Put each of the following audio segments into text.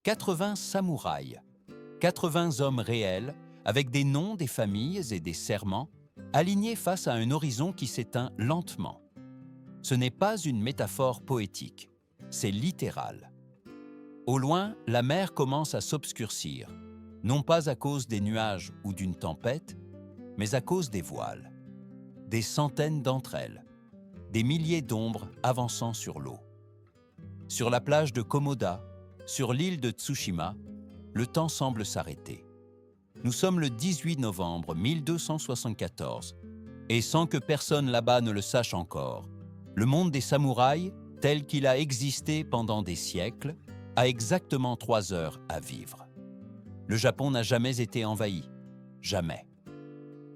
80 samouraïs, 80 hommes réels, avec des noms, des familles et des serments, alignés face à un horizon qui s'éteint lentement. Ce n'est pas une métaphore poétique, c'est littéral. Au loin, la mer commence à s'obscurcir, non pas à cause des nuages ou d'une tempête, mais à cause des voiles. Des centaines d'entre elles, des milliers d'ombres avançant sur l'eau. Sur la plage de Komoda, sur l'île de Tsushima, le temps semble s'arrêter. Nous sommes le 18 novembre 1274, et sans que personne là-bas ne le sache encore, le monde des samouraïs, tel qu'il a existé pendant des siècles, a exactement 3 heures à vivre. Le Japon n'a jamais été envahi. Jamais.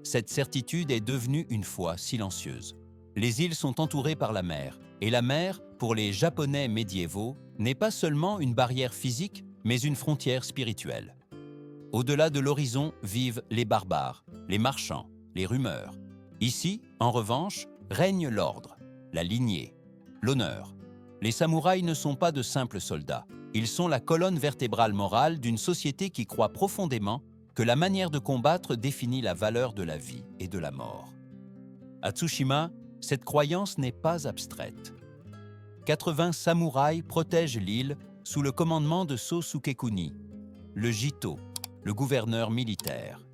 Cette certitude est devenue une foi silencieuse. Les îles sont entourées par la mer, et la mer, pour les Japonais médiévaux, n'est pas seulement une barrière physique, mais une frontière spirituelle. Au-delà de l'horizon vivent les barbares, les marchands, les rumeurs. Ici, en revanche, règne l'ordre, la lignée, l'honneur. Les samouraïs ne sont pas de simples soldats. Ils sont la colonne vertébrale morale d'une société qui croit profondément que la manière de combattre définit la valeur de la vie et de la mort. À Tsushima, cette croyance n'est pas abstraite. 80 samouraïs protègent l'île sous le commandement de So Sukekuni, le Jito, le gouverneur militaire.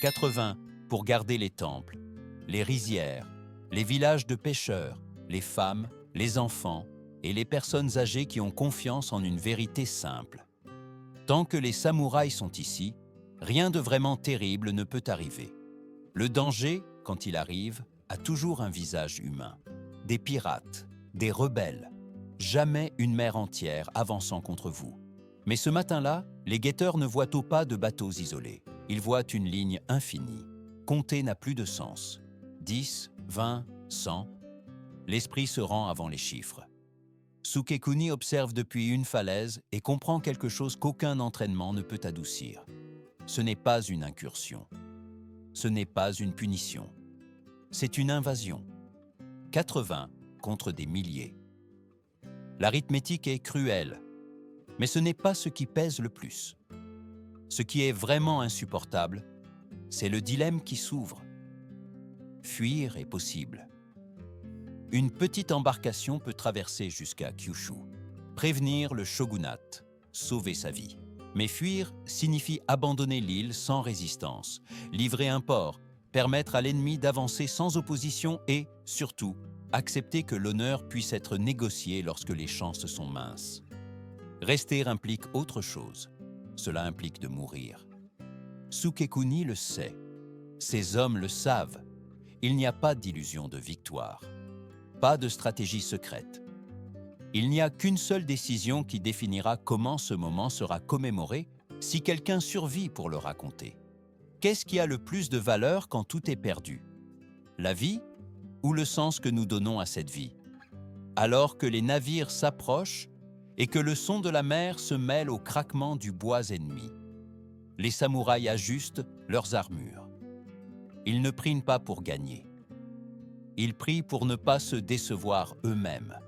80 pour garder les temples, les rizières, les villages de pêcheurs, les femmes, les enfants et les personnes âgées qui ont confiance en une vérité simple. Tant que les samouraïs sont ici, rien de vraiment terrible ne peut arriver. Le danger, quand il arrive, a toujours un visage humain. Des pirates, des rebelles, jamais une mer entière avançant contre vous. Mais ce matin-là, les guetteurs ne voient au pas de bateaux isolés. Ils voient une ligne infinie. Compter n'a plus de sens. 10, 20, 100. L'esprit se rend avant les chiffres. Sukekuni observe depuis une falaise et comprend quelque chose qu'aucun entraînement ne peut adoucir. Ce n'est pas une incursion. Ce n'est pas une punition. C'est une invasion. 80 contre des milliers. L'arithmétique est cruelle, mais ce n'est pas ce qui pèse le plus. Ce qui est vraiment insupportable, c'est le dilemme qui s'ouvre. Fuir est possible. Une petite embarcation peut traverser jusqu'à Kyushu, prévenir le shogunat, sauver sa vie. Mais fuir signifie abandonner l'île sans résistance, livrer un port, permettre à l'ennemi d'avancer sans opposition et, surtout, accepter que l'honneur puisse être négocié lorsque les chances sont minces. Rester implique autre chose. Cela implique de mourir. Sukekuni le sait. Ces hommes le savent. Il n'y a pas d'illusion de victoire. Pas de stratégie secrète. Il n'y a qu'une seule décision qui définira comment ce moment sera commémoré si quelqu'un survit pour le raconter. Qu'est-ce qui a le plus de valeur quand tout est perdu? La vie ou le sens que nous donnons à cette vie? Alors que les navires s'approchent et que le son de la mer se mêle au craquement du bois ennemi, les samouraïs ajustent leurs armures. Ils ne prient pas pour gagner. Ils prient pour ne pas se décevoir eux-mêmes.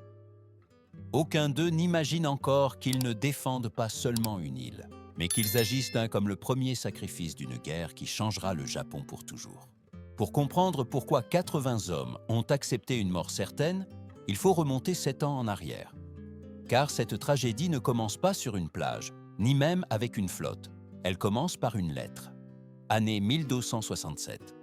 Aucun d'eux n'imagine encore qu'ils ne défendent pas seulement une île, mais qu'ils agissent comme le premier sacrifice d'une guerre qui changera le Japon pour toujours. Pour comprendre pourquoi 80 hommes ont accepté une mort certaine, il faut remonter 7 ans en arrière. Car cette tragédie ne commence pas sur une plage, ni même avec une flotte. Elle commence par une lettre. Année 1267.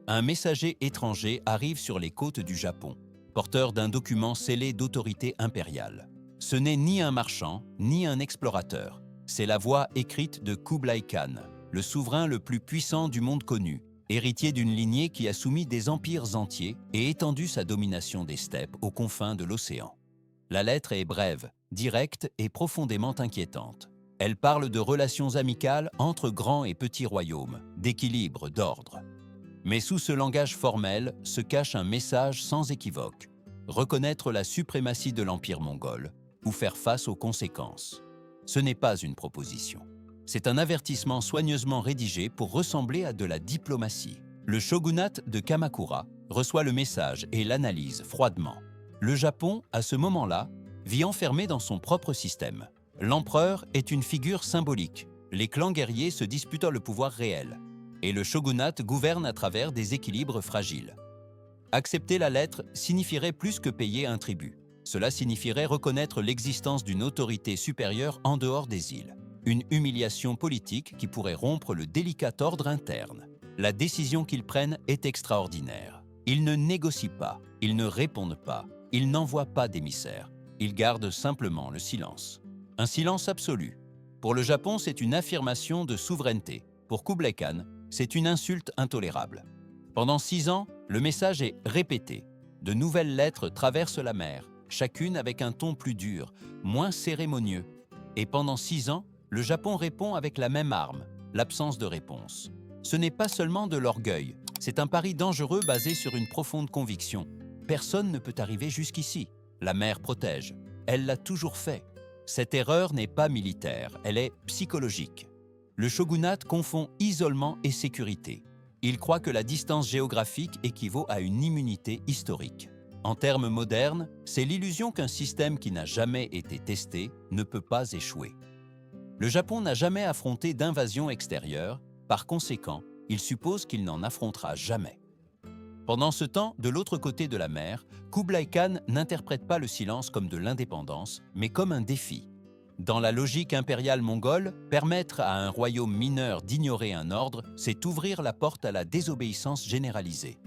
Un messager étranger arrive sur les côtes du Japon, porteur d'un document scellé d'autorité impériale. Ce n'est ni un marchand, ni un explorateur. C'est la voix écrite de Kublai Khan, le souverain le plus puissant du monde connu, héritier d'une lignée qui a soumis des empires entiers et étendu sa domination des steppes aux confins de l'océan. La lettre est brève, directe et profondément inquiétante. Elle parle de relations amicales entre grands et petits royaumes, d'équilibre, d'ordre. Mais sous ce langage formel se cache un message sans équivoque: reconnaître la suprématie de l'Empire mongol ou faire face aux conséquences. Ce n'est pas une proposition. C'est un avertissement soigneusement rédigé pour ressembler à de la diplomatie. Le shogunat de Kamakura reçoit le message et l'analyse froidement. Le Japon, à ce moment-là, vit enfermé dans son propre système. L'empereur est une figure symbolique. Les clans guerriers se disputent le pouvoir réel. Et le shogunat gouverne à travers des équilibres fragiles. Accepter la lettre signifierait plus que payer un tribut. Cela signifierait reconnaître l'existence d'une autorité supérieure en dehors des îles. Une humiliation politique qui pourrait rompre le délicat ordre interne. La décision qu'ils prennent est extraordinaire. Ils ne négocient pas, ils ne répondent pas, ils n'envoient pas d'émissaires. Ils gardent simplement le silence. Un silence absolu. Pour le Japon, c'est une affirmation de souveraineté. Pour Kublai Khan, c'est une insulte intolérable. Pendant 6 ans, le message est répété. De nouvelles lettres traversent la mer, chacune avec un ton plus dur, moins cérémonieux. Et pendant 6 ans, le Japon répond avec la même arme, l'absence de réponse. Ce n'est pas seulement de l'orgueil, c'est un pari dangereux basé sur une profonde conviction. Personne ne peut arriver jusqu'ici. La mer protège. Elle l'a toujours fait. Cette erreur n'est pas militaire, elle est psychologique. Le shogunat confond isolement et sécurité. Il croit que la distance géographique équivaut à une immunité historique. En termes modernes, c'est l'illusion qu'un système qui n'a jamais été testé ne peut pas échouer. Le Japon n'a jamais affronté d'invasion extérieure, par conséquent, il suppose qu'il n'en affrontera jamais. Pendant ce temps, de l'autre côté de la mer, Kublai Khan n'interprète pas le silence comme de l'indépendance, mais comme un défi. Dans la logique impériale mongole, permettre à un royaume mineur d'ignorer un ordre, c'est ouvrir la porte à la désobéissance généralisée.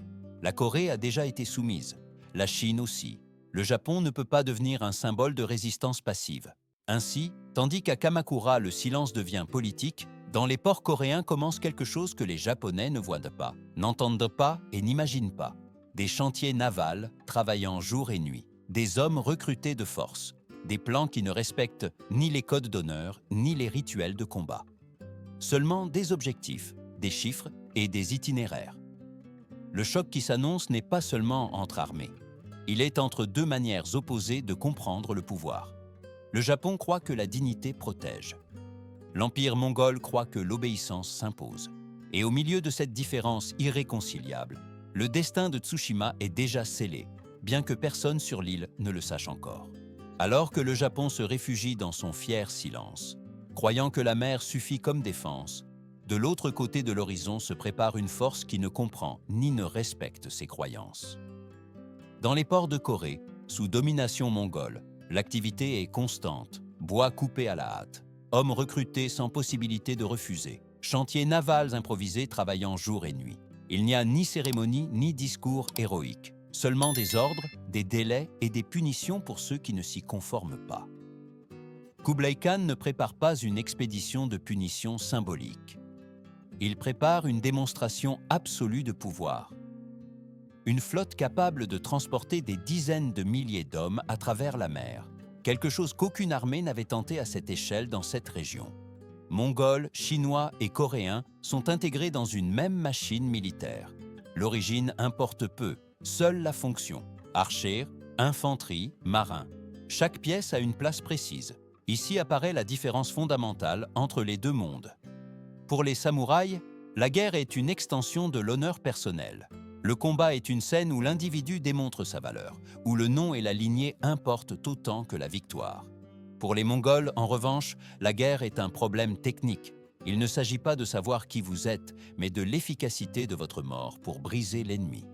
La Corée a déjà été soumise, la Chine aussi. Le Japon ne peut pas devenir un symbole de résistance passive. Ainsi, tandis qu'à Kamakura le silence devient politique, dans les ports coréens commence quelque chose que les Japonais ne voient pas, n'entendent pas et n'imaginent pas. Des chantiers navals travaillant jour et nuit, des hommes recrutés de force, des plans qui ne respectent ni les codes d'honneur ni les rituels de combat. Seulement des objectifs, des chiffres et des itinéraires. Le choc qui s'annonce n'est pas seulement entre armées. Il est entre deux manières opposées de comprendre le pouvoir. Le Japon croit que la dignité protège. L'Empire mongol croit que l'obéissance s'impose. Et au milieu de cette différence irréconciliable, le destin de Tsushima est déjà scellé, bien que personne sur l'île ne le sache encore. Alors que le Japon se réfugie dans son fier silence, croyant que la mer suffit comme défense, de l'autre côté de l'horizon se prépare une force qui ne comprend ni ne respecte ses croyances. Dans les ports de Corée, sous domination mongole, l'activité est constante, bois coupé à la hâte, hommes recrutés sans possibilité de refuser, chantiers navals improvisés travaillant jour et nuit. Il n'y a ni cérémonie ni discours héroïque, seulement des ordres, des délais et des punitions pour ceux qui ne s'y conforment pas. Kublai Khan ne prépare pas une expédition de punition symbolique. Il prépare une démonstration absolue de pouvoir. Une flotte capable de transporter des dizaines de milliers d'hommes à travers la mer, quelque chose qu'aucune armée n'avait tenté à cette échelle dans cette région. Mongols, Chinois et Coréens sont intégrés dans une même machine militaire. L'origine importe peu, seule la fonction. Archers, infanterie, marins. Chaque pièce a une place précise. Ici apparaît la différence fondamentale entre les deux mondes. Pour les samouraïs, la guerre est une extension de l'honneur personnel. Le combat est une scène où l'individu démontre sa valeur, où le nom et la lignée importent autant que la victoire. Pour les Mongols, en revanche, la guerre est un problème technique. Il ne s'agit pas de savoir qui vous êtes, mais de l'efficacité de votre mort pour briser l'ennemi.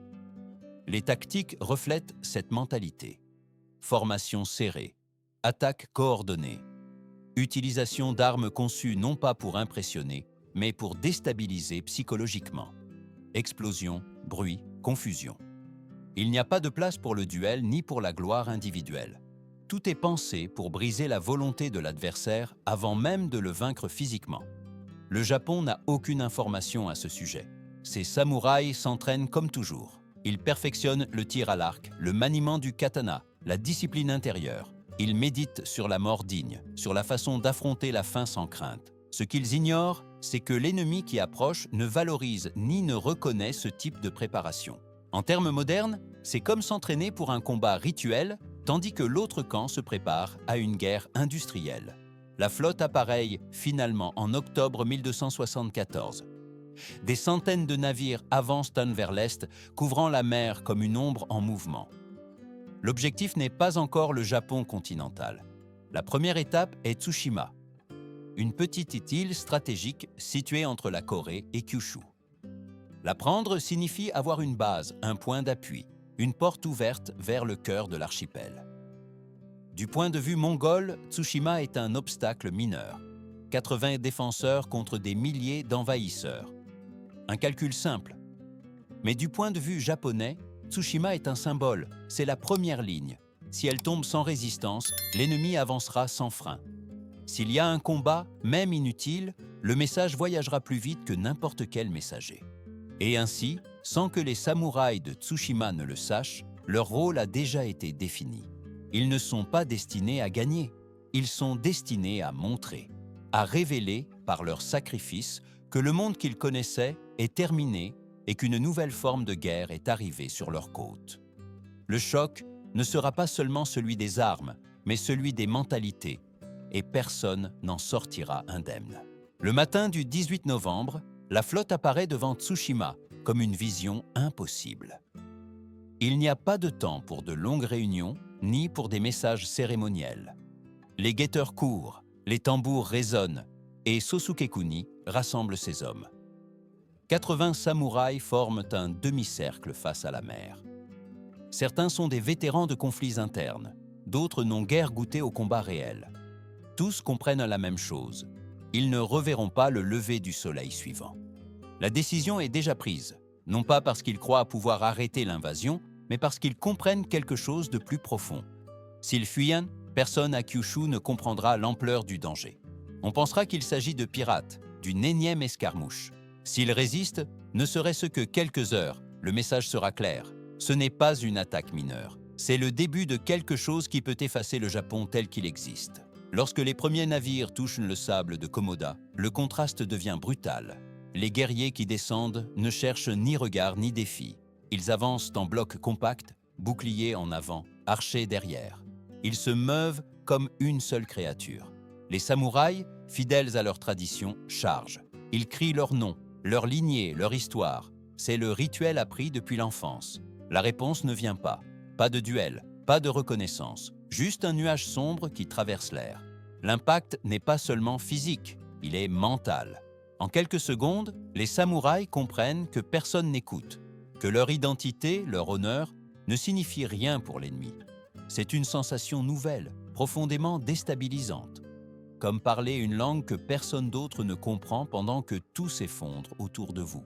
Les tactiques reflètent cette mentalité. Formation serrée, attaque coordonnée, utilisation d'armes conçues non pas pour impressionner, mais pour déstabiliser psychologiquement. Explosion, bruit, confusion. Il n'y a pas de place pour le duel ni pour la gloire individuelle. Tout est pensé pour briser la volonté de l'adversaire avant même de le vaincre physiquement. Le Japon n'a aucune information à ce sujet. Ses samouraïs s'entraînent comme toujours. Ils perfectionnent le tir à l'arc, le maniement du katana, la discipline intérieure. Ils méditent sur la mort digne, sur la façon d'affronter la faim sans crainte. Ce qu'ils ignorent, c'est que l'ennemi qui approche ne valorise ni ne reconnaît ce type de préparation. En termes modernes, c'est comme s'entraîner pour un combat rituel, tandis que l'autre camp se prépare à une guerre industrielle. La flotte appareille finalement en octobre 1274. Des centaines de navires avancent vers l'est, couvrant la mer comme une ombre en mouvement. L'objectif n'est pas encore le Japon continental. La première étape est Tsushima, une petite île stratégique située entre la Corée et Kyushu. La prendre signifie avoir une base, un point d'appui, une porte ouverte vers le cœur de l'archipel. Du point de vue mongol, Tsushima est un obstacle mineur. 80 défenseurs contre des milliers d'envahisseurs. Un calcul simple. Mais du point de vue japonais, Tsushima est un symbole, c'est la première ligne. Si elle tombe sans résistance, l'ennemi avancera sans frein. S'il y a un combat, même inutile, le message voyagera plus vite que n'importe quel messager. Et ainsi, sans que les samouraïs de Tsushima ne le sachent, leur rôle a déjà été défini. Ils ne sont pas destinés à gagner, ils sont destinés à montrer, à révéler par leur sacrifice que le monde qu'ils connaissaient est terminé et qu'une nouvelle forme de guerre est arrivée sur leurs côtes. Le choc ne sera pas seulement celui des armes, mais celui des mentalités, et personne n'en sortira indemne. Le matin du 18 novembre, la flotte apparaît devant Tsushima comme une vision impossible. Il n'y a pas de temps pour de longues réunions, ni pour des messages cérémoniels. Les guetteurs courent, les tambours résonnent, et Sosukekuni rassemble ses hommes. 80 samouraïs forment un demi-cercle face à la mer. Certains sont des vétérans de conflits internes, d'autres n'ont guère goûté au combat réel. Tous comprennent la même chose. Ils ne reverront pas le lever du soleil suivant. La décision est déjà prise, non pas parce qu'ils croient pouvoir arrêter l'invasion, mais parce qu'ils comprennent quelque chose de plus profond. S'ils fuient, personne à Kyushu ne comprendra l'ampleur du danger. On pensera qu'il s'agit de pirates, d'une énième escarmouche. S'ils résistent, ne serait-ce que quelques heures, le message sera clair. Ce n'est pas une attaque mineure. C'est le début de quelque chose qui peut effacer le Japon tel qu'il existe. Lorsque les premiers navires touchent le sable de Komoda, le contraste devient brutal. Les guerriers qui descendent ne cherchent ni regard ni défi. Ils avancent en bloc compact, boucliers en avant, archers derrière. Ils se meuvent comme une seule créature. Les samouraïs, fidèles à leur tradition, chargent. Ils crient leur nom, leur lignée, leur histoire. C'est le rituel appris depuis l'enfance. La réponse ne vient pas. Pas de duel, pas de reconnaissance. Juste un nuage sombre qui traverse l'air. L'impact n'est pas seulement physique, il est mental. En quelques secondes, les samouraïs comprennent que personne n'écoute, que leur identité, leur honneur, ne signifie rien pour l'ennemi. C'est une sensation nouvelle, profondément déstabilisante. Comme parler une langue que personne d'autre ne comprend pendant que tout s'effondre autour de vous.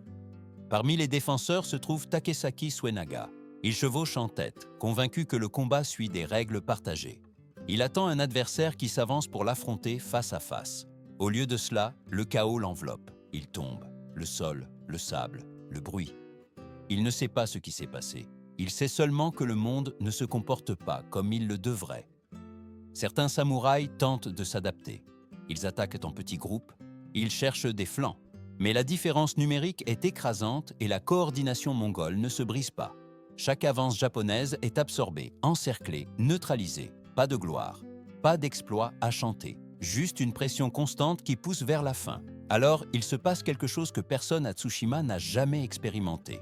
Parmi les défenseurs se trouve Takesaki Suenaga. Il chevauche en tête, convaincu que le combat suit des règles partagées. Il attend un adversaire qui s'avance pour l'affronter face à face. Au lieu de cela, le chaos l'enveloppe. Il tombe, le sol, le sable, le bruit. Il ne sait pas ce qui s'est passé. Il sait seulement que le monde ne se comporte pas comme il le devrait. Certains samouraïs tentent de s'adapter. Ils attaquent en petits groupes, ils cherchent des flancs. Mais la différence numérique est écrasante et la coordination mongole ne se brise pas. Chaque avance japonaise est absorbée, encerclée, neutralisée. Pas de gloire, pas d'exploit à chanter, juste une pression constante qui pousse vers la fin. Alors, il se passe quelque chose que personne à Tsushima n'a jamais expérimenté.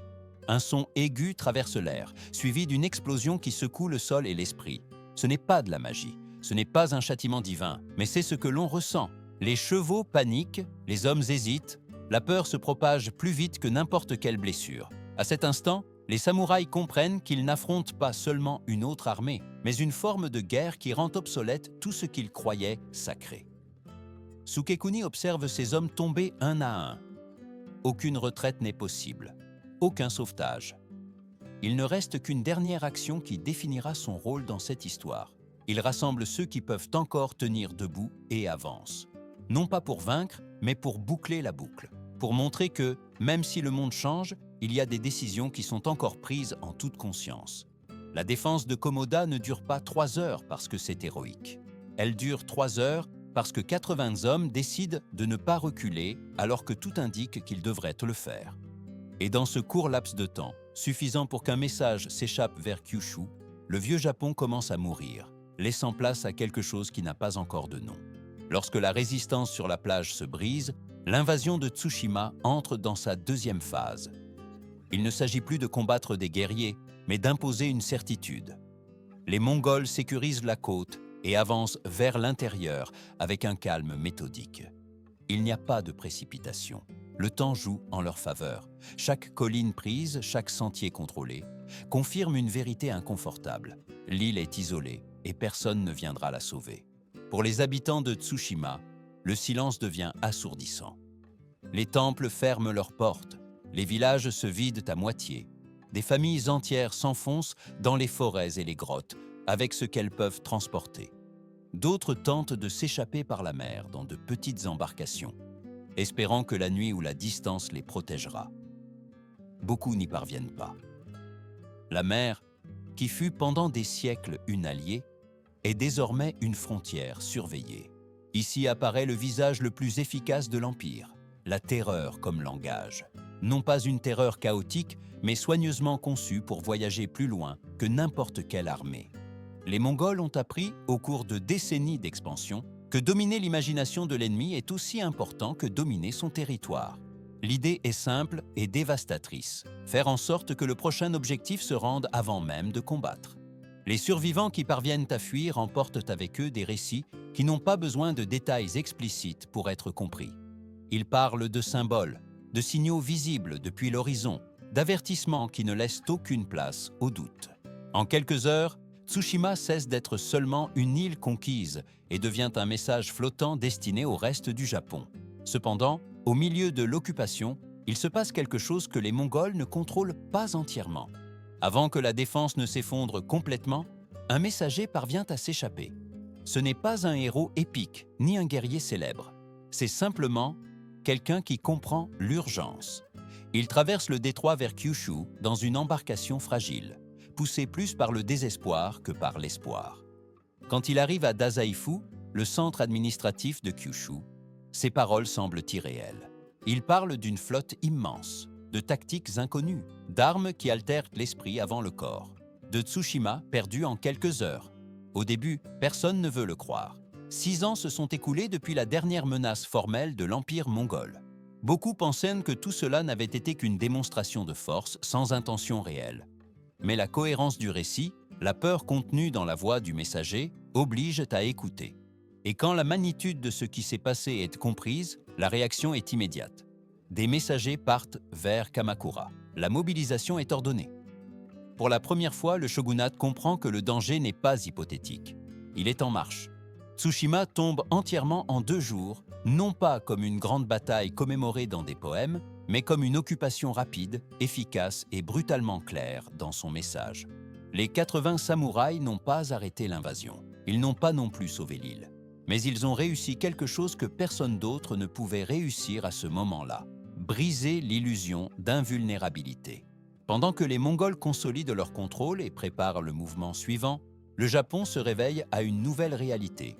Un son aigu traverse l'air, suivi d'une explosion qui secoue le sol et l'esprit. Ce n'est pas de la magie, ce n'est pas un châtiment divin, mais c'est ce que l'on ressent. Les chevaux paniquent, les hommes hésitent, la peur se propage plus vite que n'importe quelle blessure. À cet instant, les samouraïs comprennent qu'ils n'affrontent pas seulement une autre armée, mais une forme de guerre qui rend obsolète tout ce qu'ils croyaient sacré. Sukekuni observe ses hommes tomber un à un. Aucune retraite n'est possible, aucun sauvetage. Il ne reste qu'une dernière action qui définira son rôle dans cette histoire. Il rassemble ceux qui peuvent encore tenir debout et avance. Non pas pour vaincre, mais pour boucler la boucle. Pour montrer que, même si le monde change, il y a des décisions qui sont encore prises en toute conscience. La défense de Komoda ne dure pas 3 heures parce que c'est héroïque. Elle dure 3 heures parce que 80 hommes décident de ne pas reculer alors que tout indique qu'ils devraient le faire. Et dans ce court laps de temps, suffisant pour qu'un message s'échappe vers Kyushu, le vieux Japon commence à mourir, laissant place à quelque chose qui n'a pas encore de nom. Lorsque la résistance sur la plage se brise, l'invasion de Tsushima entre dans sa deuxième phase. Il ne s'agit plus de combattre des guerriers, mais d'imposer une certitude. Les Mongols sécurisent la côte et avancent vers l'intérieur avec un calme méthodique. Il n'y a pas de précipitation. Le temps joue en leur faveur. Chaque colline prise, chaque sentier contrôlé, confirme une vérité inconfortable. L'île est isolée et personne ne viendra la sauver. Pour les habitants de Tsushima, le silence devient assourdissant. Les temples ferment leurs portes, les villages se vident à moitié. Des familles entières s'enfoncent dans les forêts et les grottes, avec ce qu'elles peuvent transporter. D'autres tentent de s'échapper par la mer dans de petites embarcations, espérant que la nuit ou la distance les protégera. Beaucoup n'y parviennent pas. La mer, qui fut pendant des siècles une alliée, est désormais une frontière surveillée. Ici apparaît le visage le plus efficace de l'Empire, la terreur comme langage. Non pas une terreur chaotique, mais soigneusement conçue pour voyager plus loin que n'importe quelle armée. Les Mongols ont appris, au cours de décennies d'expansion, que dominer l'imagination de l'ennemi est aussi important que dominer son territoire. L'idée est simple et dévastatrice, faire en sorte que le prochain objectif se rende avant même de combattre. Les survivants qui parviennent à fuir emportent avec eux des récits qui n'ont pas besoin de détails explicites pour être compris. Ils parlent de symboles, de signaux visibles depuis l'horizon, d'avertissements qui ne laissent aucune place au doute. En quelques heures, Tsushima cesse d'être seulement une île conquise et devient un message flottant destiné au reste du Japon. Cependant, au milieu de l'occupation, il se passe quelque chose que les Mongols ne contrôlent pas entièrement. Avant que la défense ne s'effondre complètement, un messager parvient à s'échapper. Ce n'est pas un héros épique, ni un guerrier célèbre. C'est simplement quelqu'un qui comprend l'urgence. Il traverse le détroit vers Kyushu dans une embarcation fragile, poussé plus par le désespoir que par l'espoir. Quand il arrive à Dazaifu, le centre administratif de Kyushu, ses paroles semblent irréelles. Il parle d'une flotte immense, de tactiques inconnues, d'armes qui altèrent l'esprit avant le corps, de Tsushima perdu en quelques heures. Au début, personne ne veut le croire. 6 ans se sont écoulés depuis la dernière menace formelle de l'Empire mongol. Beaucoup pensaient que tout cela n'avait été qu'une démonstration de force sans intention réelle. Mais la cohérence du récit, la peur contenue dans la voix du messager, obligent à écouter. Et quand la magnitude de ce qui s'est passé est comprise, la réaction est immédiate. Des messagers partent vers Kamakura. La mobilisation est ordonnée. Pour la première fois, le shogunat comprend que le danger n'est pas hypothétique. Il est en marche. Tsushima tombe entièrement en 2 jours, non pas comme une grande bataille commémorée dans des poèmes, mais comme une occupation rapide, efficace et brutalement claire dans son message. Les 80 samouraïs n'ont pas arrêté l'invasion. Ils n'ont pas non plus sauvé l'île. Mais ils ont réussi quelque chose que personne d'autre ne pouvait réussir à ce moment-là: briser l'illusion d'invulnérabilité. Pendant que les Mongols consolident leur contrôle et préparent le mouvement suivant, le Japon se réveille à une nouvelle réalité.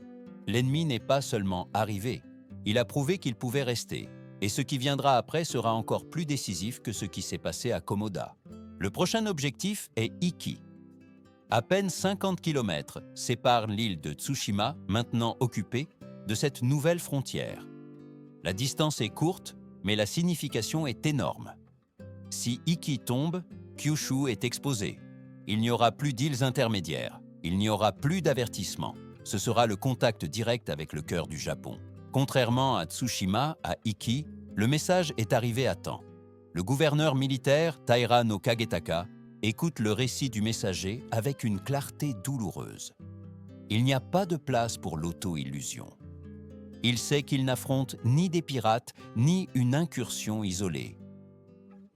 L'ennemi n'est pas seulement arrivé, il a prouvé qu'il pouvait rester, et ce qui viendra après sera encore plus décisif que ce qui s'est passé à Komoda. Le prochain objectif est Iki. À peine 50 km séparent l'île de Tsushima, maintenant occupée, de cette nouvelle frontière. La distance est courte, mais la signification est énorme. Si Iki tombe, Kyushu est exposé. Il n'y aura plus d'îles intermédiaires, il n'y aura plus d'avertissement. Ce sera le contact direct avec le cœur du Japon. Contrairement à Tsushima, à Iki, le message est arrivé à temps. Le gouverneur militaire, Taira no Kagetaka, écoute le récit du messager avec une clarté douloureuse. Il n'y a pas de place pour l'auto-illusion. Il sait qu'il n'affronte ni des pirates, ni une incursion isolée.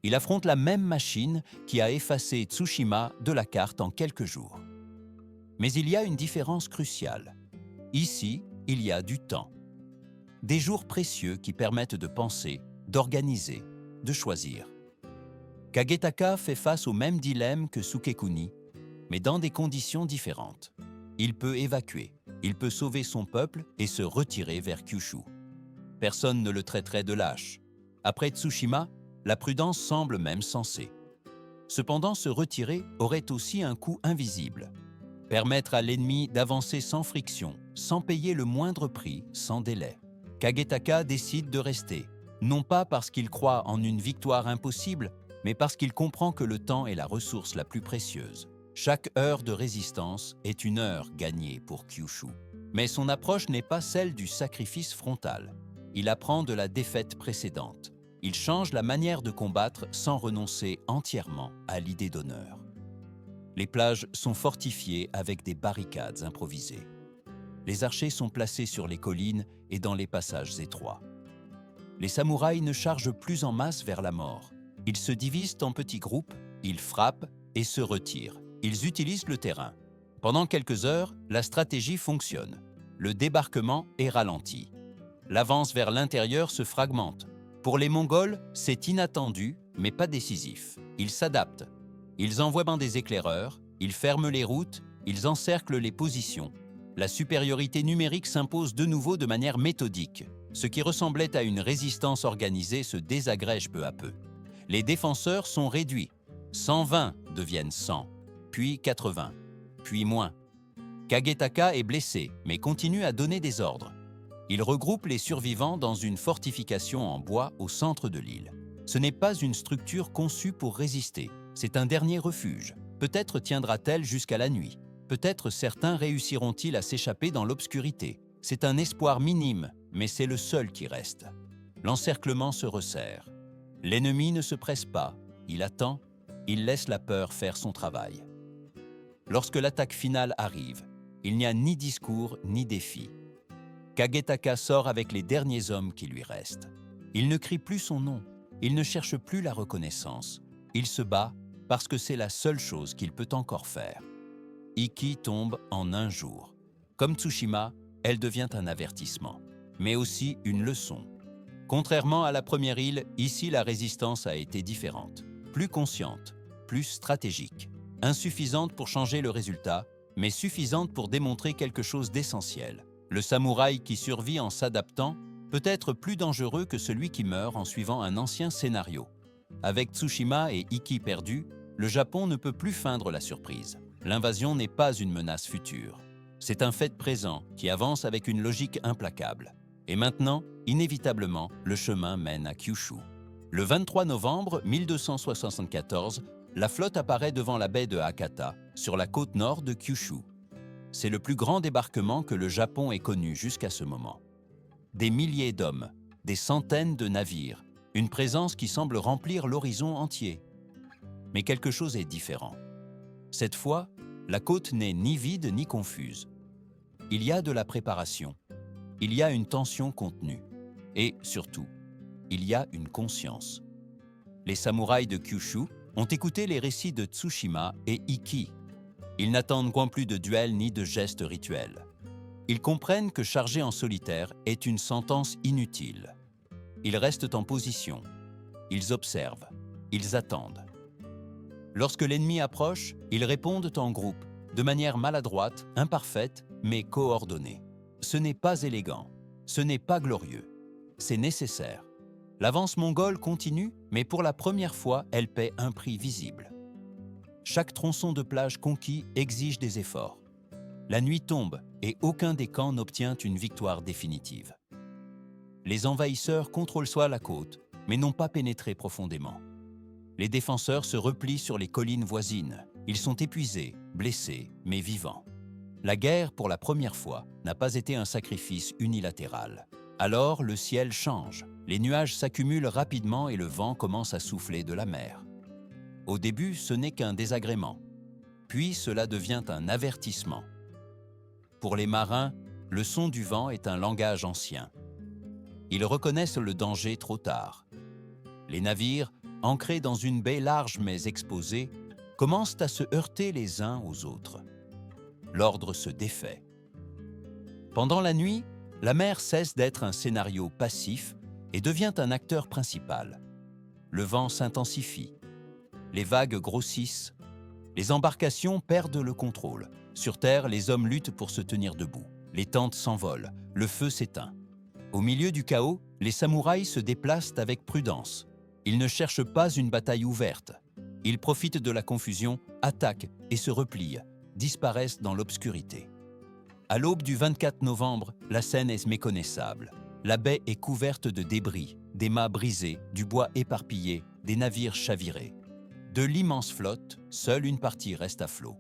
Il affronte la même machine qui a effacé Tsushima de la carte en quelques jours. Mais il y a une différence cruciale. Ici, il y a du temps. Des jours précieux qui permettent de penser, d'organiser, de choisir. Kagetaka fait face au même dilemme que Sukekuni, mais dans des conditions différentes. Il peut évacuer, il peut sauver son peuple et se retirer vers Kyushu. Personne ne le traiterait de lâche. Après Tsushima, la prudence semble même sensée. Cependant, se retirer aurait aussi un coût invisible. Permettre à l'ennemi d'avancer sans friction, sans payer le moindre prix, sans délai. Kagetaka décide de rester, non pas parce qu'il croit en une victoire impossible, mais parce qu'il comprend que le temps est la ressource la plus précieuse. Chaque heure de résistance est une heure gagnée pour Kyushu. Mais son approche n'est pas celle du sacrifice frontal. Il apprend de la défaite précédente. Il change la manière de combattre sans renoncer entièrement à l'idée d'honneur. Les plages sont fortifiées avec des barricades improvisées. Les archers sont placés sur les collines et dans les passages étroits. Les samouraïs ne chargent plus en masse vers la mort. Ils se divisent en petits groupes, ils frappent et se retirent. Ils utilisent le terrain. Pendant quelques heures, la stratégie fonctionne. Le débarquement est ralenti. L'avance vers l'intérieur se fragmente. Pour les Mongols, c'est inattendu, mais pas décisif. Ils s'adaptent. Ils envoient des éclaireurs, ils ferment les routes, ils encerclent les positions. La supériorité numérique s'impose de nouveau de manière méthodique. Ce qui ressemblait à une résistance organisée se désagrège peu à peu. Les défenseurs sont réduits. 120 deviennent 100, puis 80, puis moins. Kagetaka est blessé, mais continue à donner des ordres. Il regroupe les survivants dans une fortification en bois au centre de l'île. Ce n'est pas une structure conçue pour résister, c'est un dernier refuge. Peut-être tiendra-t-elle jusqu'à la nuit. Peut-être certains réussiront-ils à s'échapper dans l'obscurité. C'est un espoir minime, mais c'est le seul qui reste. L'encerclement se resserre. L'ennemi ne se presse pas, il attend, il laisse la peur faire son travail. Lorsque l'attaque finale arrive, il n'y a ni discours ni défi. Kagetaka sort avec les derniers hommes qui lui restent. Il ne crie plus son nom, il ne cherche plus la reconnaissance. Il se bat parce que c'est la seule chose qu'il peut encore faire. Iki tombe en un jour. Comme Tsushima, elle devient un avertissement, mais aussi une leçon. Contrairement à la première île, ici la résistance a été différente, plus consciente, plus stratégique, insuffisante pour changer le résultat, mais suffisante pour démontrer quelque chose d'essentiel. Le samouraï qui survit en s'adaptant peut être plus dangereux que celui qui meurt en suivant un ancien scénario. Avec Tsushima et Iki perdus, le Japon ne peut plus feindre la surprise. L'invasion n'est pas une menace future. C'est un fait présent qui avance avec une logique implacable. Et maintenant, inévitablement, le chemin mène à Kyushu. Le 23 novembre 1274, la flotte apparaît devant la baie de Hakata, sur la côte nord de Kyushu. C'est le plus grand débarquement que le Japon ait connu jusqu'à ce moment. Des milliers d'hommes, des centaines de navires, une présence qui semble remplir l'horizon entier. Mais quelque chose est différent. Cette fois, la côte n'est ni vide ni confuse. Il y a de la préparation, il y a une tension contenue, et surtout, il y a une conscience. Les samouraïs de Kyushu ont écouté les récits de Tsushima et Iki. Ils n'attendent point plus de duels ni de gestes rituels. Ils comprennent que charger en solitaire est une sentence inutile. Ils restent en position, ils observent, ils attendent. Lorsque l'ennemi approche, ils répondent en groupe, de manière maladroite, imparfaite, mais coordonnée. Ce n'est pas élégant, ce n'est pas glorieux, c'est nécessaire. L'avance mongole continue, mais pour la première fois, elle paie un prix visible. Chaque tronçon de plage conquis exige des efforts. La nuit tombe et aucun des camps n'obtient une victoire définitive. Les envahisseurs contrôlent soit la côte, mais n'ont pas pénétré profondément. Les défenseurs se replient sur les collines voisines. Ils sont épuisés, blessés, mais vivants. La guerre, pour la première fois, n'a pas été un sacrifice unilatéral. Alors, le ciel change. Les nuages s'accumulent rapidement et le vent commence à souffler de la mer. Au début, ce n'est qu'un désagrément. Puis, cela devient un avertissement. Pour les marins, le son du vent est un langage ancien. Ils reconnaissent le danger trop tard. Les navires, ancrés dans une baie large mais exposée, commencent à se heurter les uns aux autres. L'ordre se défait. Pendant la nuit, la mer cesse d'être un scénario passif et devient un acteur principal. Le vent s'intensifie. Les vagues grossissent. Les embarcations perdent le contrôle. Sur terre, les hommes luttent pour se tenir debout. Les tentes s'envolent. Le feu s'éteint. Au milieu du chaos, les samouraïs se déplacent avec prudence. Ils ne cherchent pas une bataille ouverte. Ils profitent de la confusion, attaquent et se replient, disparaissent dans l'obscurité. À l'aube du 24 novembre, la scène est méconnaissable. La baie est couverte de débris, des mâts brisés, du bois éparpillé, des navires chavirés. De l'immense flotte, seule une partie reste à flot.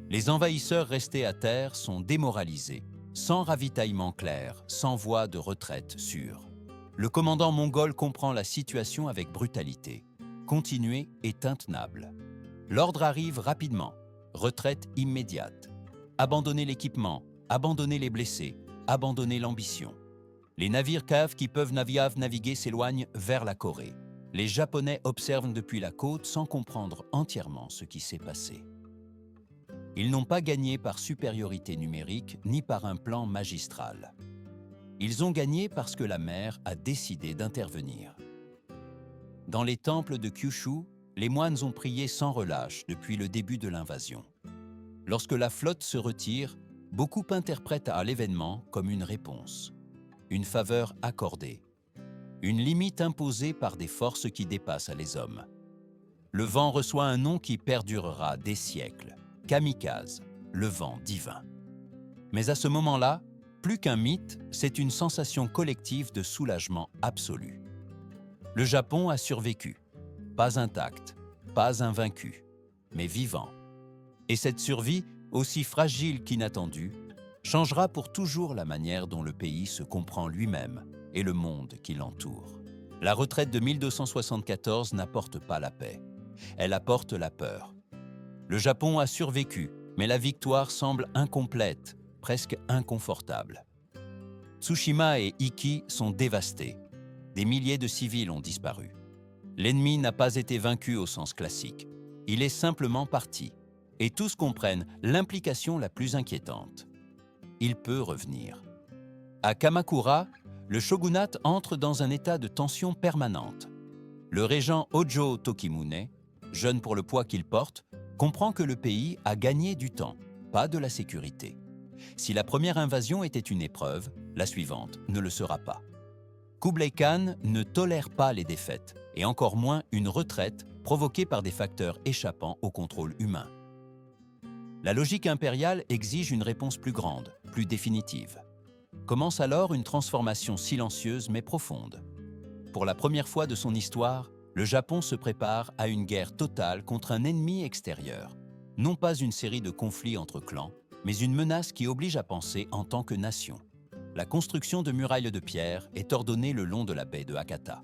Les envahisseurs restés à terre sont démoralisés, sans ravitaillement clair, sans voie de retraite sûre. Le commandant mongol comprend la situation avec brutalité. Continuer est intenable. L'ordre arrive rapidement. Retraite immédiate. Abandonner l'équipement, abandonner les blessés, abandonner l'ambition. Les navires caves qui peuvent naviguer s'éloignent vers la Corée. Les Japonais observent depuis la côte sans comprendre entièrement ce qui s'est passé. Ils n'ont pas gagné par supériorité numérique ni par un plan magistral. Ils ont gagné parce que la mer a décidé d'intervenir. Dans les temples de Kyushu, les moines ont prié sans relâche depuis le début de l'invasion. Lorsque la flotte se retire, beaucoup interprètent à l'événement comme une réponse, une faveur accordée, une limite imposée par des forces qui dépassent les hommes. Le vent reçoit un nom qui perdurera des siècles, kamikaze, le vent divin. Mais à ce moment-là, plus qu'un mythe, c'est une sensation collective de soulagement absolu. Le Japon a survécu, pas intact, pas invaincu, mais vivant. Et cette survie, aussi fragile qu'inattendue, changera pour toujours la manière dont le pays se comprend lui-même et le monde qui l'entoure. La retraite de 1274 n'apporte pas la paix, elle apporte la peur. Le Japon a survécu, mais la victoire semble incomplète, presque inconfortable. Tsushima et Iki sont dévastés. Des milliers de civils ont disparu. L'ennemi n'a pas été vaincu au sens classique. Il est simplement parti. Et tous comprennent l'implication la plus inquiétante. Il peut revenir. À Kamakura, le shogunat entre dans un état de tension permanente. Le régent Hojo Tokimune, jeune pour le poids qu'il porte, comprend que le pays a gagné du temps, pas de la sécurité. Si la première invasion était une épreuve, la suivante ne le sera pas. Kublai Khan ne tolère pas les défaites, et encore moins une retraite provoquée par des facteurs échappant au contrôle humain. La logique impériale exige une réponse plus grande, plus définitive. Commence alors une transformation silencieuse mais profonde. Pour la première fois de son histoire, le Japon se prépare à une guerre totale contre un ennemi extérieur. Non pas une série de conflits entre clans, mais une menace qui oblige à penser en tant que nation. La construction de murailles de pierre est ordonnée le long de la baie de Hakata.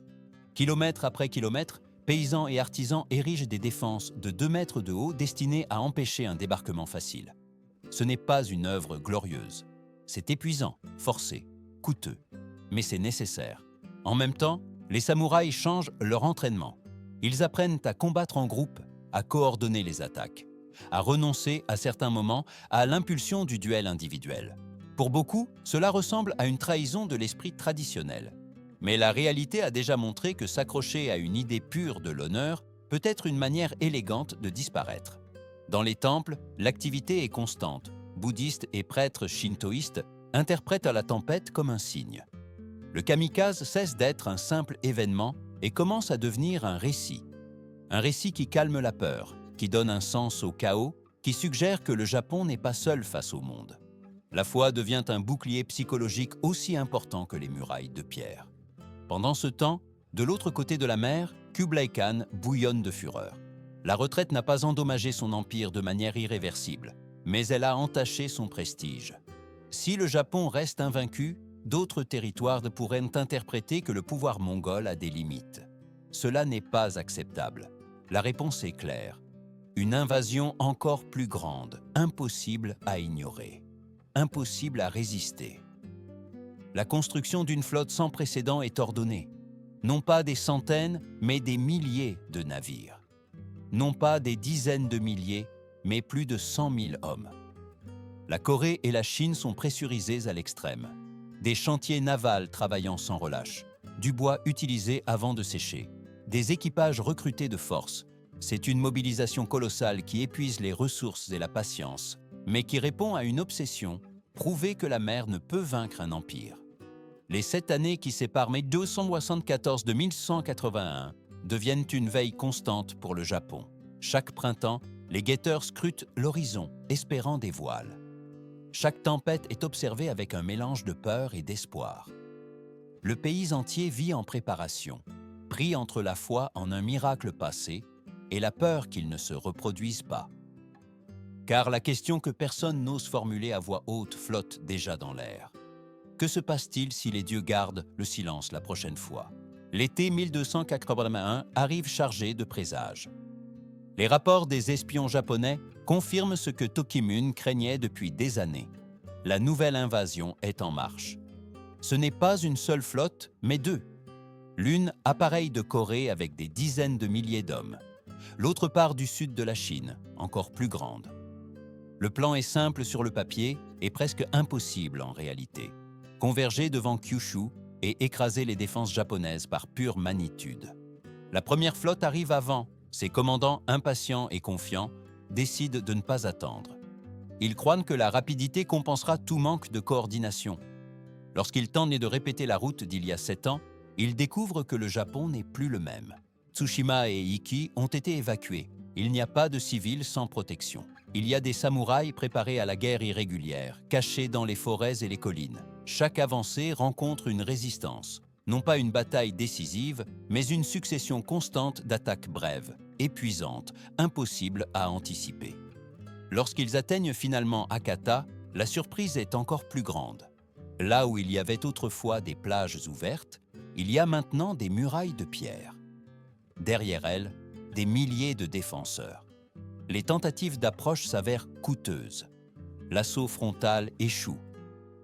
Kilomètre après kilomètre, paysans et artisans érigent des défenses de 2 mètres de haut destinées à empêcher un débarquement facile. Ce n'est pas une œuvre glorieuse. C'est épuisant, forcé, coûteux, mais c'est nécessaire. En même temps, les samouraïs changent leur entraînement. Ils apprennent à combattre en groupe, à coordonner les attaques, à renoncer à certains moments à l'impulsion du duel individuel. Pour beaucoup, cela ressemble à une trahison de l'esprit traditionnel. Mais la réalité a déjà montré que s'accrocher à une idée pure de l'honneur peut être une manière élégante de disparaître. Dans les temples, l'activité est constante. Bouddhistes et prêtres shintoïstes interprètent la tempête comme un signe. Le kamikaze cesse d'être un simple événement et commence à devenir un récit. Un récit qui calme la peur, qui donne un sens au chaos, qui suggère que le Japon n'est pas seul face au monde. La foi devient un bouclier psychologique aussi important que les murailles de pierre. Pendant ce temps, de l'autre côté de la mer, Kublai Khan bouillonne de fureur. La retraite n'a pas endommagé son empire de manière irréversible, mais elle a entaché son prestige. Si le Japon reste invaincu, d'autres territoires pourraient interpréter que le pouvoir mongol a des limites. Cela n'est pas acceptable. La réponse est claire. Une invasion encore plus grande, impossible à ignorer, impossible à résister. La construction d'une flotte sans précédent est ordonnée. Non pas des centaines, mais des milliers de navires. Non pas des dizaines de milliers, mais plus de 100 000 hommes. La Corée et la Chine sont pressurisées à l'extrême. Des chantiers navals travaillant sans relâche, du bois utilisé avant de sécher, des équipages recrutés de force. C'est une mobilisation colossale qui épuise les ressources et la patience, mais qui répond à une obsession, prouver que la mer ne peut vaincre un empire. Les 7 années qui séparent 1274 de 1181 deviennent une veille constante pour le Japon. Chaque printemps, les guetteurs scrutent l'horizon, espérant des voiles. Chaque tempête est observée avec un mélange de peur et d'espoir. Le pays entier vit en préparation, pris entre la foi en un miracle passé et la peur qu'il ne se reproduise pas. Car la question que personne n'ose formuler à voix haute flotte déjà dans l'air. Que se passe-t-il si les dieux gardent le silence la prochaine fois? L'été 1281 arrive chargé de présages. Les rapports des espions japonais confirment ce que Tokimun craignait depuis des années. La nouvelle invasion est en marche. Ce n'est pas une seule flotte, mais deux. L'une appareille de Corée avec des dizaines de milliers d'hommes. L'autre part du sud de la Chine, encore plus grande. Le plan est simple sur le papier et presque impossible en réalité. Converger devant Kyushu et écraser les défenses japonaises par pure magnitude. La première flotte arrive avant. Ses commandants, impatients et confiants, décident de ne pas attendre. Ils croient que la rapidité compensera tout manque de coordination. Lorsqu'ils tentent de répéter la route d'il y a 7 ans, ils découvrent que le Japon n'est plus le même. Tsushima et Iki ont été évacués. Il n'y a pas de civils sans protection. Il y a des samouraïs préparés à la guerre irrégulière, cachés dans les forêts et les collines. Chaque avancée rencontre une résistance. Non pas une bataille décisive, mais une succession constante d'attaques brèves, épuisantes, impossibles à anticiper. Lorsqu'ils atteignent finalement Hakata, la surprise est encore plus grande. Là où il y avait autrefois des plages ouvertes, il y a maintenant des murailles de pierre. Derrière elles, des milliers de défenseurs. Les tentatives d'approche s'avèrent coûteuses. L'assaut frontal échoue.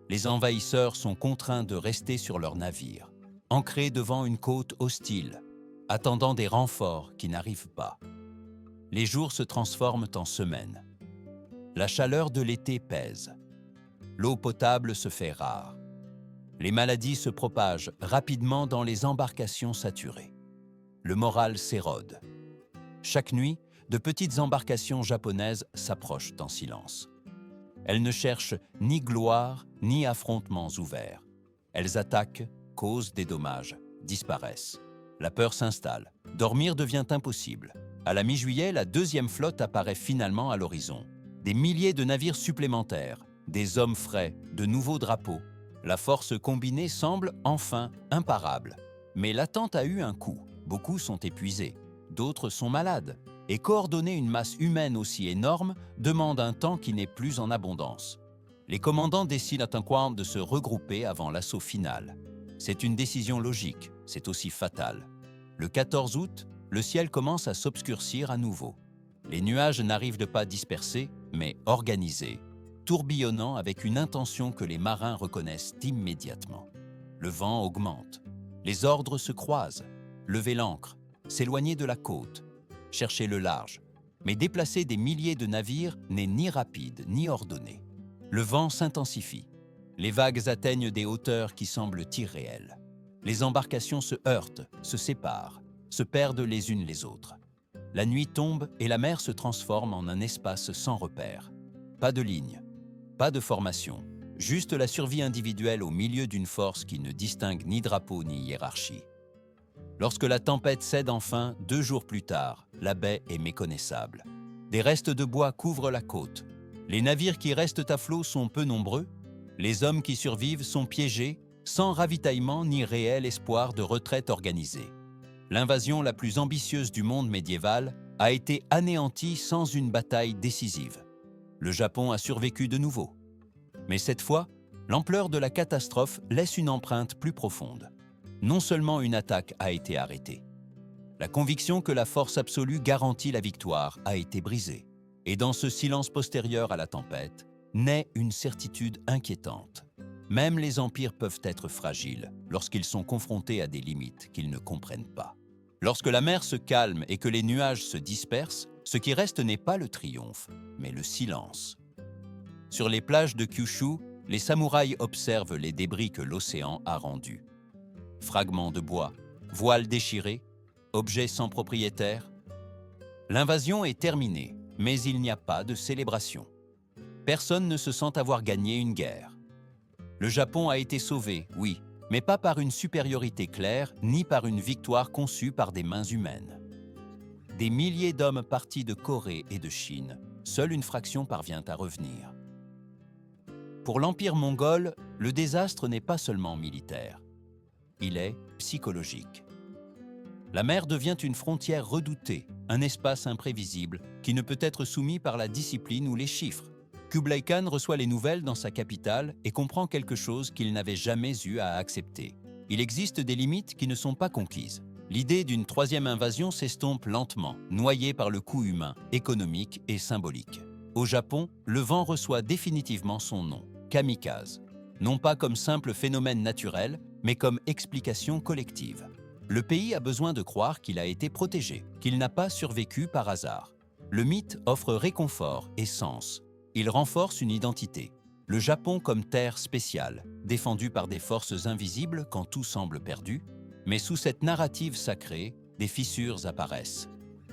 Les envahisseurs sont contraints de rester sur leurs navires, ancrés devant une côte hostile, attendant des renforts qui n'arrivent pas. Les jours se transforment en semaines. La chaleur de l'été pèse. L'eau potable se fait rare. Les maladies se propagent rapidement dans les embarcations saturées. Le moral s'érode. Chaque nuit, de petites embarcations japonaises s'approchent en silence. Elles ne cherchent ni gloire ni affrontements ouverts. Elles attaquent, causent des dommages, disparaissent. La peur s'installe. Dormir devient impossible. À la mi-juillet, la deuxième flotte apparaît finalement à l'horizon. Des milliers de navires supplémentaires, des hommes frais, de nouveaux drapeaux. La force combinée semble enfin imparable. Mais l'attente a eu un coût. Beaucoup sont épuisés, d'autres sont malades. Et coordonner une masse humaine aussi énorme demande un temps qui n'est plus en abondance. Les commandants décident de se regrouper avant l'assaut final. C'est une décision logique, c'est aussi fatal. Le 14 août, le ciel commence à s'obscurcir à nouveau. Les nuages n'arrivent pas dispersés, mais organisés, tourbillonnant avec une intention que les marins reconnaissent immédiatement. Le vent augmente. Les ordres se croisent. Lever l'ancre, s'éloigner de la côte, chercher le large. Mais déplacer des milliers de navires n'est ni rapide ni ordonné. Le vent s'intensifie. Les vagues atteignent des hauteurs qui semblent irréelles. Les embarcations se heurtent, se séparent, se perdent les unes les autres. La nuit tombe et la mer se transforme en un espace sans repère. Pas de ligne, pas de formation, juste la survie individuelle au milieu d'une force qui ne distingue ni drapeau ni hiérarchie. Lorsque la tempête cède enfin, 2 jours plus tard, la baie est méconnaissable. Des restes de bois couvrent la côte. Les navires qui restent à flot sont peu nombreux. Les hommes qui survivent sont piégés, sans ravitaillement ni réel espoir de retraite organisée. L'invasion la plus ambitieuse du monde médiéval a été anéantie sans une bataille décisive. Le Japon a survécu de nouveau. Mais cette fois, l'ampleur de la catastrophe laisse une empreinte plus profonde. Non seulement une attaque a été arrêtée. La conviction que la force absolue garantit la victoire a été brisée. Et dans ce silence postérieur à la tempête, naît une certitude inquiétante. Même les empires peuvent être fragiles lorsqu'ils sont confrontés à des limites qu'ils ne comprennent pas. Lorsque la mer se calme et que les nuages se dispersent, ce qui reste n'est pas le triomphe, mais le silence. Sur les plages de Kyushu, les samouraïs observent les débris que l'océan a rendus. Fragments de bois, voiles déchirés, objets sans propriétaire. L'invasion est terminée, mais il n'y a pas de célébration. Personne ne se sent avoir gagné une guerre. Le Japon a été sauvé, oui, mais pas par une supériorité claire, ni par une victoire conçue par des mains humaines. Des milliers d'hommes partis de Corée et de Chine, seule une fraction parvient à revenir. Pour l'Empire mongol, le désastre n'est pas seulement militaire, il est psychologique. La mer devient une frontière redoutée, un espace imprévisible qui ne peut être soumis par la discipline ou les chiffres. Kublai Khan reçoit les nouvelles dans sa capitale et comprend quelque chose qu'il n'avait jamais eu à accepter. Il existe des limites qui ne sont pas conquises. L'idée d'une troisième invasion s'estompe lentement, noyée par le coût humain, économique et symbolique. Au Japon, le vent reçoit définitivement son nom, kamikaze. Non pas comme simple phénomène naturel, mais comme explication collective. Le pays a besoin de croire qu'il a été protégé, qu'il n'a pas survécu par hasard. Le mythe offre réconfort et sens. Il renforce une identité. Le Japon comme terre spéciale, défendue par des forces invisibles quand tout semble perdu, mais sous cette narrative sacrée, des fissures apparaissent.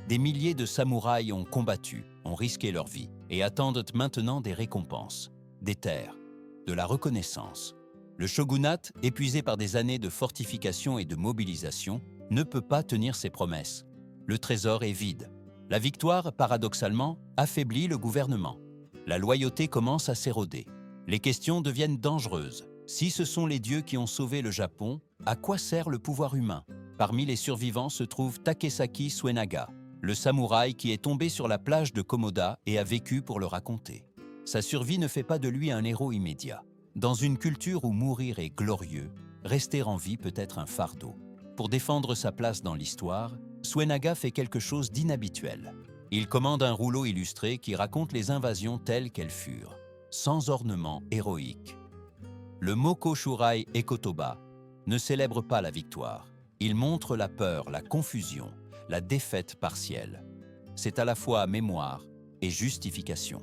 Des milliers de samouraïs ont combattu, ont risqué leur vie et attendent maintenant des récompenses, des terres, de la reconnaissance. Le shogunat, épuisé par des années de fortification et de mobilisation, ne peut pas tenir ses promesses. Le trésor est vide. La victoire, paradoxalement, affaiblit le gouvernement. La loyauté commence à s'éroder. Les questions deviennent dangereuses. Si ce sont les dieux qui ont sauvé le Japon, à quoi sert le pouvoir humain? Parmi les survivants se trouve Takesaki Suenaga, le samouraï qui est tombé sur la plage de Komoda et a vécu pour le raconter. Sa survie ne fait pas de lui un héros immédiat. Dans une culture où mourir est glorieux, rester en vie peut être un fardeau. Pour défendre sa place dans l'histoire, Suenaga fait quelque chose d'inhabituel. Il commande un rouleau illustré qui raconte les invasions telles qu'elles furent, sans ornement héroïque. Le Moko Shurai Ekotoba ne célèbre pas la victoire. Il montre la peur, la confusion, la défaite partielle. C'est à la fois mémoire et justification.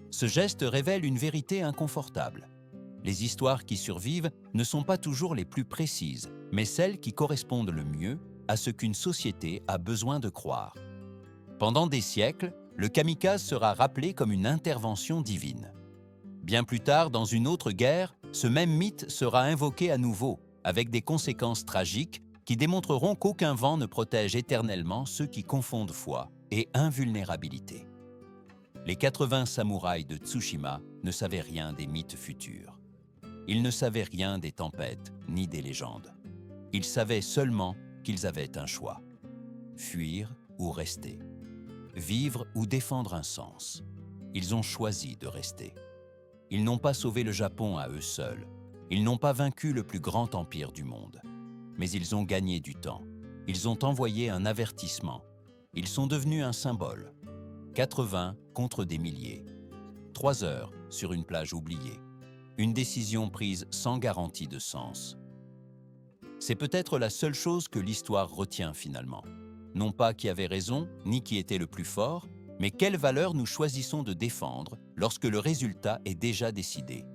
Ce geste révèle une vérité inconfortable. Les histoires qui survivent ne sont pas toujours les plus précises, mais celles qui correspondent le mieux à ce qu'une société a besoin de croire. Pendant des siècles, le kamikaze sera rappelé comme une intervention divine. Bien plus tard, dans une autre guerre, ce même mythe sera invoqué à nouveau, avec des conséquences tragiques qui démontreront qu'aucun vent ne protège éternellement ceux qui confondent foi et invulnérabilité. Les 80 samouraïs de Tsushima ne savaient rien des mythes futurs. Ils ne savaient rien des tempêtes ni des légendes. Ils savaient seulement qu'ils avaient un choix. Fuir ou rester. Vivre ou défendre un sens. Ils ont choisi de rester. Ils n'ont pas sauvé le Japon à eux seuls. Ils n'ont pas vaincu le plus grand empire du monde. Mais ils ont gagné du temps. Ils ont envoyé un avertissement. Ils sont devenus un symbole. 80 contre des milliers. 3 heures sur une plage oubliée. Une décision prise sans garantie de sens. C'est peut-être la seule chose que l'histoire retient finalement. Non pas qui avait raison, ni qui était le plus fort, mais quelle valeur nous choisissons de défendre lorsque le résultat est déjà décidé.